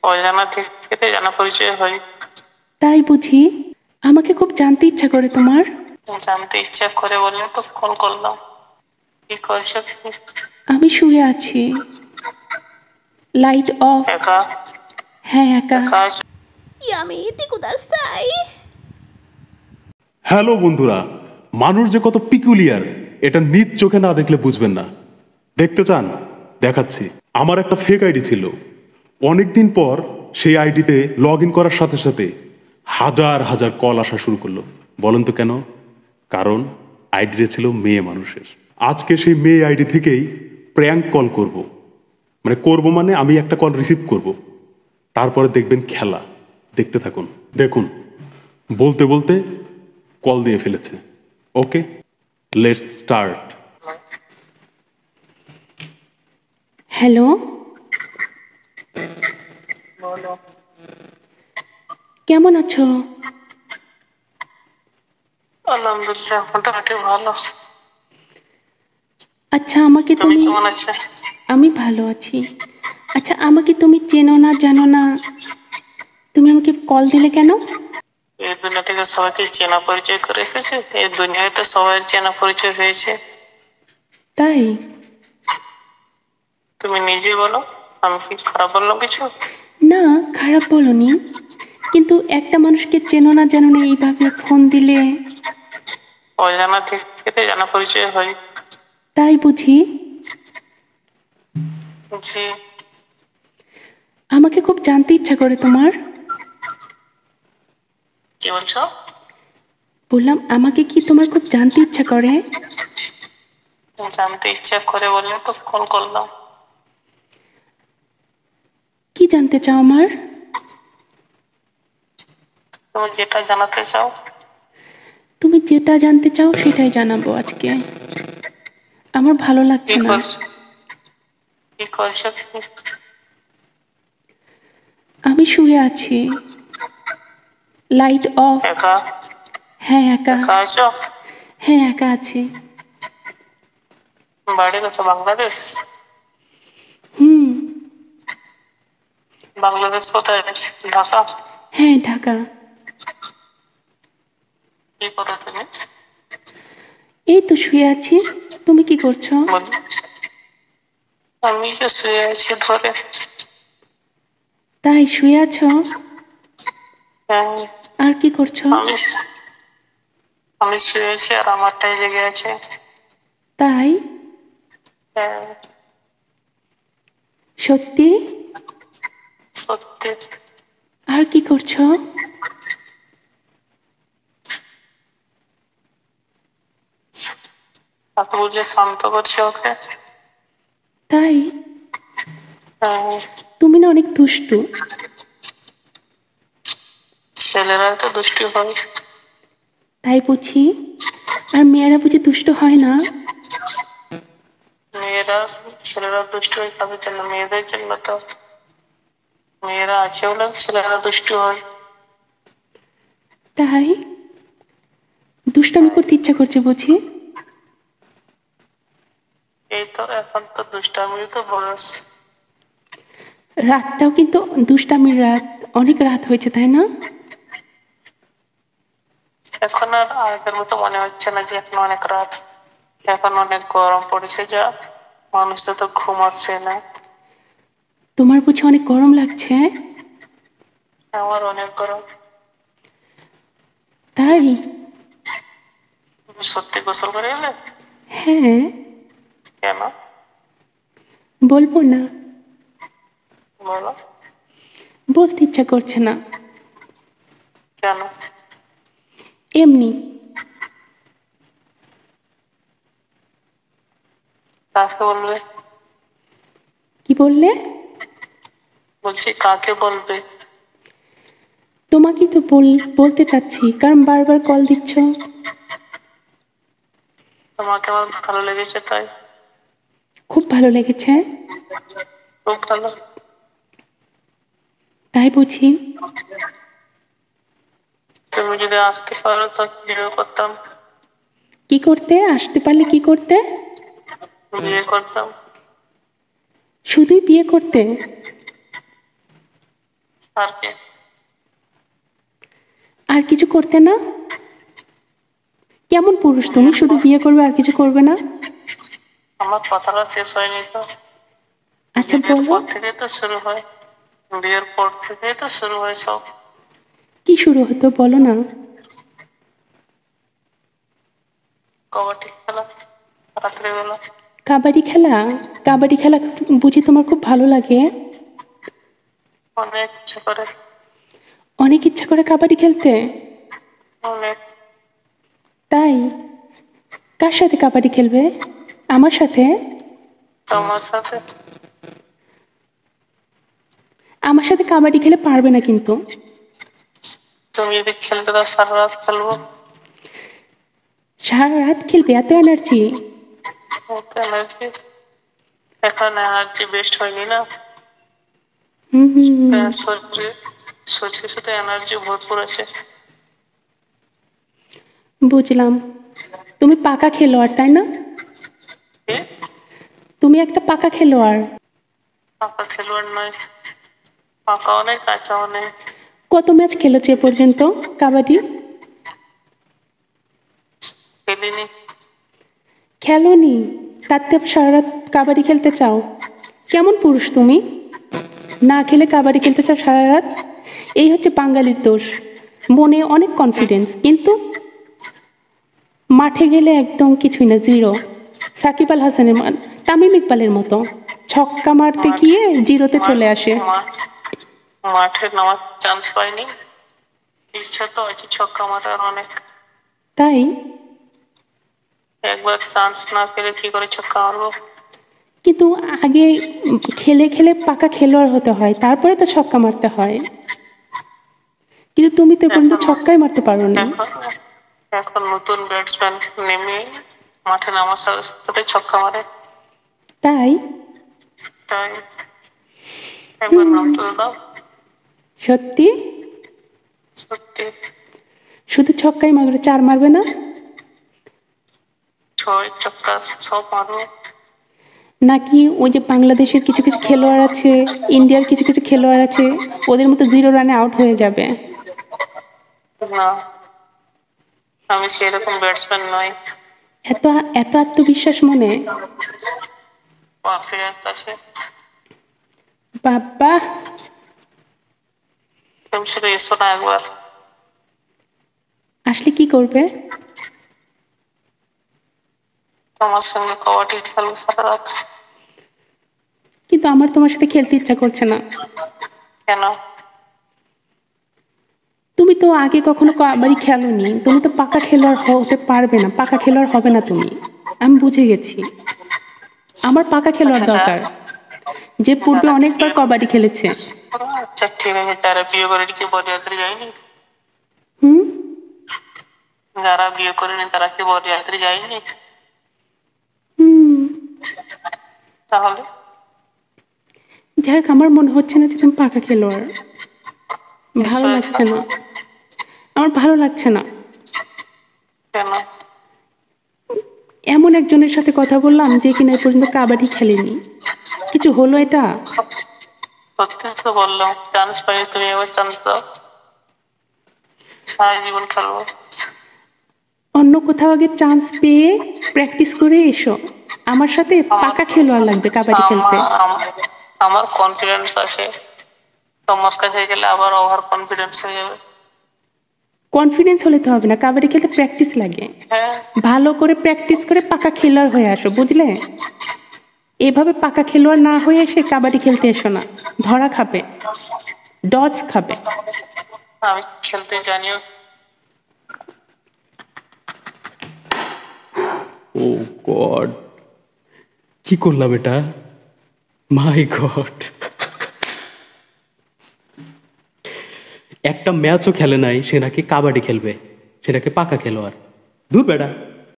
অজানা থেকে জানা পরিচয় হয়। তাই বুঝি? আমাকে খুব জানতে ইচ্ছা করে তোমার। জানতে ইচ্ছা করে বলে তো কল করলাম। কি করছো? আমি শুয়ে আছি, লাইট অফ। একা? হ্যাঁ, একা। একা আছো? হ্যালো বন্ধুরা, মানুষ যে কত পিকুলিয়ার এটা নিজ চোখে না দেখলে বুঝবেন না। দেখতে চান? দেখাচ্ছি। আমার একটা ফেক আইডি ছিল। অনেকদিন পর সেই আইডিতে লগ ইন করার সাথে সাথে হাজার হাজার কল আসা শুরু করলো। বলেন তো কেন? কারণ আইডিটা ছিল মেয়ে মানুষের। আজকে সেই মেয়ে আইডি থেকেই প্র্যাঙ্ক কল করব। মানে আমি একটা কল রিসিভ করব, তারপরে দেখবেন খেলা। দেখতে থাকুন। দেখুন, বলতে বলতে কল দিয়ে ফেলেছে। ওকে, লেটস স্টার্ট। হ্যালো, বলো। কেমন আছো? আলহামদুলিল্লাহ, মোটামুটি ভালো। আচ্ছা, আমাকে তুমি তুমি। কেমন আছো? আমি ভালো আছি। আচ্ছা, আমাকে তুমি চেনো না, জানো না, তুমি আমাকে কল দিলে কেন? এই দুনিয়া থেকে সবাইকে চেনা পরিচয় করে এসেছে। এই দুনিয়ায় তো সবাই চেনা পরিচয় হয়েছে। তাই? তুমি নিজে বলো, আমি কি খারাপ বললাম কিছু? না, খারাপ বলনি, কিন্তু একটা মানুষকে চেনো না জানো না এইভাবে ফোন দিলে। অজানা থেকে জানা পরিচয় হয়। তাই বুঝি? জি। আমাকে খুব জানতে ইচ্ছা করে তোমার। কি বলছো? বললাম, আমাকে কি তোমার খুব জানতে ইচ্ছা করে? জানতে ইচ্ছা করে বলে তো কল করলাম। কি জানতে চাও আমার? তুমি যেটা জানাতে চাও। তুমি যেটা জানতে চাও সেটাই জানাবো আজকে। আমার ভালো কি লাগছে না। করছো? কি করছো? আমি শুয়ে আছি, লাইট অফ। একা? হ্যাঁ, একা। একা আছো? হ্যাঁ, একা আছি। বাড়ি কত? বাংলাদেশ? হুম। বাংলাদেশ কোথায়? ঢাকা? হ্যাঁ, ঢাকা। কি করো তুমি? এই তো শুয়ে আছি। তুমি কি করছো? বলো। আমি যে শুয়ে আছি ধরে। তাই শুয়ে আছো? হ্যাঁ। আর কি করছো? আমি আমি শুয়ে আছি আর আমারটাই জেগে আছে। তাই? হ্যাঁ, সত্যি? সত্যি। আর কি করছো? এত বুঝে শান্ত করছি ওকে। তাই? হ্যাঁ, তুমি না অনেক দুষ্টু। ছেলেরা তো দুষ্টু হয়। তাই বুঝি? আর মেয়েরা বুঝি দুষ্ট হয় না? মেয়েরা, ছেলেরা দুষ্টু হয় কাদের জন্য? মেয়েদের জন্য তো। মেয়েরা আছে বলে ছেলেরা দুষ্টু হয়। তাই? দুষ্টামি করতে ইচ্ছা করছে বুঝি? এই তো এখন তো দুষ্টামির তো বয়স। রাতটাও কিন্তু দুষ্টামির রাত। অনেক রাত হয়েছে, তাই না? এখন আর আগের মতো মনে হচ্ছে না যে এখন অনেক রাত। এখন অনেক গরম পড়েছে, যা মানুষের তো ঘুম আসছে না। তোমার বুঝি অনেক গরম লাগছে? আমার অনেক গরম। তাই? তুমি সত্যি গোসল করে এলে? হ্যাঁ। কেন? বলবো না। বলো। বলতে ইচ্ছা করছে না। কেন? এমনি। কাকে বলবে? কি বললে? বলছি কাকে বলবে? তোমাকেই তো বলতে চাচ্ছি, কারণ বারবার কল দিচ্ছ। তোমাকে আমার ভালো লেগেছে তাই। খুব ভালো লেগেছে? খুব ভালো। তাই বুঝি? তুমি যদি আসতে পারো তো বিয়ে করতাম। কি করতে? আসতে পারলে কি করতে? বিয়ে করতাম। শুধুই বিয়ে করতে? আর কি? আর কিছু করতে না? কেমন পুরুষ তুমি, শুধু বিয়ে করবে আর কিছু করবে না? আমার কথাটা শেষ হয়নি তো। আচ্ছা বিয়ের বলো, পর থেকেই তো শুরু হয়, বিয়ের পর থেকেই তো শুরু হয় সব। কি শুরু হতো বলো না? কবাডি খেলা রাত্রিবেলা। কাবাডি খেলা? কাবাডি খেলা বুঝি তোমার খুব ভালো লাগে? অনেক ইচ্ছা করে, অনেক ইচ্ছা করে কাবাডি খেলতে? অনেক। তাই? কার সাথে কাবাডি খেলবে? আমার সাথে? তোমার সাথে। আমার সাথে কাবাডি খেলে পারবে না কিন্তু। তুমি যদি খেলতে দাও সারা রাত খেলবো। সারা রাত খেলবে? এত এনার্জি? এনার্জি, এখন এনার্জি বেস্ট হয়নি না। হুম হুম হুম, শরীরে, শরীরে শুধু এনার্জি ভরপুর আছে। বুঝলাম। তুমি পাকা খেলোয়াড় তাই না? কি? তুমি একটা পাকা খেলোয়াড়। পাকা খেলোয়াড় নয়, পাকা অনেক কাঁচা অনেক। কত ম্যাচ খেলেছো এ পর্যন্ত কাবাডি? খেলিনি। খেলোনি? তার থেকে সারা রাত কাবাডি খেলতে চাও? কেমন পুরুষ তুমি, না খেলে কাবাডি খেলতে চাও সারা রাত? এই হচ্ছে বাঙালির দোষ, মনে অনেক কনফিডেন্স কিন্তু মাঠে গেলে একদম কিছুই না, জিরো। সাকিব আল হাসানের তামিম ইকবালের মতো ছক্কা মারতে গিয়ে জিরোতে চলে আসে। মাঠে নামার চান্স পাইনি, ইচ্ছা তো আছে ছক্কা মারার অনেক। তাই? একবার চান্স না পেলে কি করে ছক্কা মারবো? কিন্তু আগে খেলে খেলে পাকা খেলোয়াড় হতে হয়, তারপরে তো ছক্কা মারতে হয়। কিন্তু তুমি তো এ পর্যন্ত এখন ছক্কাই মারতে পারোনি। এখন এখন নতুন ব্যাটসম্যান নেমে মাঠে নামার সাথে সাথে ছক্কা মারে। তাই? তাই একবার নামতে দাও। সত্যি? সত্যি। শুধু ছক্কাই মারবে, চার মারবে না? ছয় ছক্কা সব মারবো। নাকি ওই যে বাংলাদেশের কিছু কিছু খেলোয়াড় আছে, ইন্ডিয়ার কিছু কিছু খেলোয়াড় আছে, ওদের মতো জিরো রানে আউট হয়ে যাবে? না, আমি সেরকম ব্যাটসম্যান নই। এত এত আত্মবিশ্বাস মনে? কনফিডেন্স আছে। বাবা! তুমি শুধু এসো না একবার। আসলে কি করবে? তোমার সঙ্গে কবাডি খেলবো সারা রাত। কিন্তু আমার তোমার সাথে খেলতে ইচ্ছা করছে না। কেন? তুমি তো আগে কখনো কাবাডি খেলোনি, তুমি তো পাকা খেলোয়াড় হতে পারবে না, পাকা খেলোয়াড় হবে না তুমি। আমি বুঝে গেছি। আমার পাকা খেলোয়াড় আচ্ছা দরকার, যে পূর্বে অনেকবার কাবাডি খেলেছে। আচ্ছা ঠিক আছে, যারা বিয়ে করে কি বরযাত্রী যায়নি? হুম। যারা বিয়ে করেনি তারা কি বরযাত্রী যায়নি? হুম। তাহলে যাই হোক, আমার মনে হচ্ছে না যে তুমি পাকা খেলোয়াড়। ভালো লাগছে না, আমার ভালো লাগছে না। কেন? এমন একজনের সাথে কথা বললাম যে কিনা এ পর্যন্ত কাবাডি খেলেনি, কিছু হলো এটা? সত্যি তো বললাম, চান্স পাইনি, তুমি এবার চান্স দাও, সারা জীবন খেলবো। অন্য কোথাও আগে চান্স পেয়ে প্র্যাকটিস করে এসো। আমার সাথে পাকা খেলোয়াড় লাগবে কাবাডি খেলতে। আমার কনফিডেন্স আছে, তোমার কাছে গেলে আবার ওভার কনফিডেন্স হয়ে যাবে। কনফিডেন্স হলে তো হবে না, কাবাডি খেলতে প্র্যাকটিস লাগে। হ্যাঁ, ভালো করে প্র্যাকটিস করে পাকা খেলোয়াড় হয়ে আসো, বুঝলে? এভাবে পাকা খেলোয়াড় না হয়ে এসে কাবাডি খেলতে এসো না, ধরা খাবে, ডজ খাবে। আমি খেলতে জানিও। ও গড, কি করলাম এটা? মাই গড, একটা ম্যাচও খেলে নাই, সে নাকি কাবাডি খেলবে, সেটাকে পাকা খেলোয়াড়। দূর বেটা।